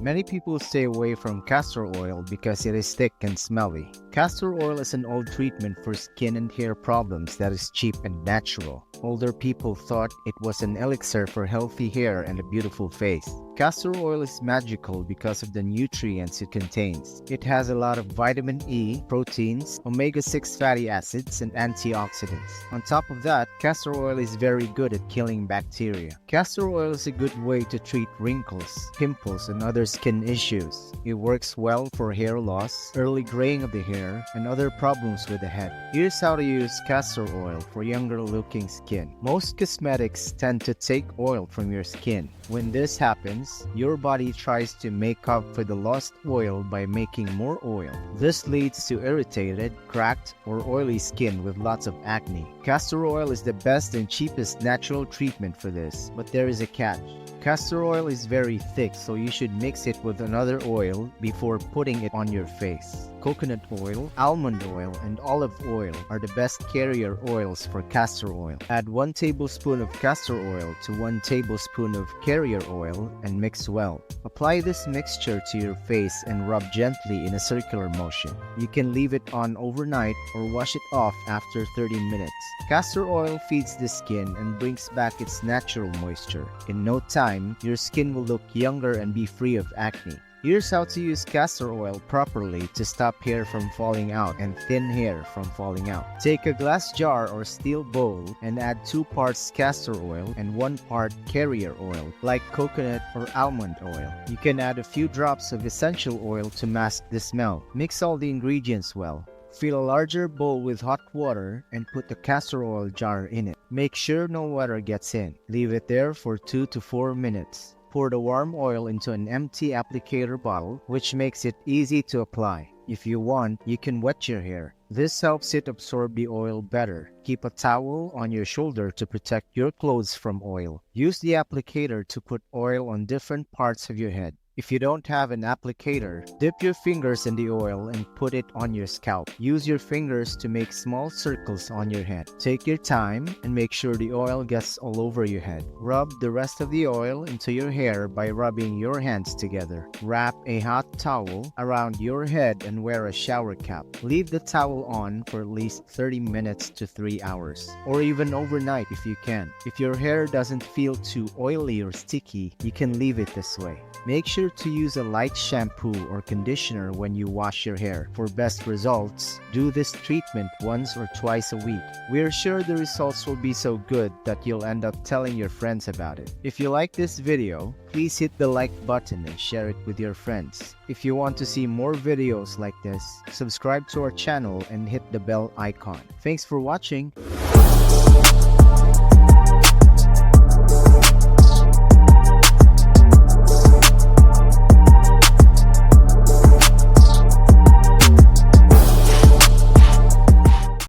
Many people stay away from castor oil because it is thick and smelly. Castor oil is an old treatment for skin and hair problems that is cheap and natural. Older people thought it was an elixir for healthy hair and a beautiful face. Castor oil is magical because of the nutrients it contains. It has a lot of vitamin E, proteins, omega-6 fatty acids, and antioxidants. On top of that, castor oil is very good at killing bacteria. Castor oil is a good way to treat wrinkles, pimples, and other skin issues. It works well for hair loss, early graying of the hair, and other problems with the head. Here's how to use castor oil for younger-looking skin. Most cosmetics tend to take oil from your skin. When this happens, your body tries to make up for the lost oil by making more oil. This leads to irritated, cracked, or oily skin with lots of acne. Castor oil is the best and cheapest natural treatment for this, but there is a catch. Castor oil is very thick, so you should mix it with another oil before putting it on your face. Coconut oil, almond oil, and olive oil are the best carrier oils for castor oil. Add 1 tablespoon of castor oil to 1 tablespoon of carrier oil and mix well. Apply this mixture to your face and rub gently in a circular motion. You can leave it on overnight or wash it off after 30 minutes. Castor oil feeds the skin and brings back its natural moisture. In no time, your skin will look younger and be free of acne. Here's how to use castor oil properly to stop hair from falling out and thin hair from falling out. Take a glass jar or steel bowl and add 2 parts castor oil and 1 part carrier oil, like coconut or almond oil. You can add a few drops of essential oil to mask the smell. Mix all the ingredients well. Fill a larger bowl with hot water and put the castor oil jar in it. Make sure no water gets in. Leave it there for 2 to 4 minutes. Pour the warm oil into an empty applicator bottle, which makes it easy to apply. If you want, you can wet your hair. This helps it absorb the oil better. Keep a towel on your shoulder to protect your clothes from oil. Use the applicator to put oil on different parts of your head. If you don't have an applicator, dip your fingers in the oil and put it on your scalp. Use your fingers to make small circles on your head. Take your time and make sure the oil gets all over your head. Rub the rest of the oil into your hair by rubbing your hands together. Wrap a hot towel around your head and wear a shower cap. Leave the towel on for at least 30 minutes to 3 hours, or even overnight if you can. If your hair doesn't feel too oily or sticky, you can leave it this way. Make sure to use a light shampoo or conditioner when you wash your hair. For best results, do this treatment once or twice a week. We're sure the results will be so good that you'll end up telling your friends about it. If you like this video, please hit the like button and share it with your friends. If you want to see more videos like this, subscribe to our channel and hit the bell icon. Thanks for watching.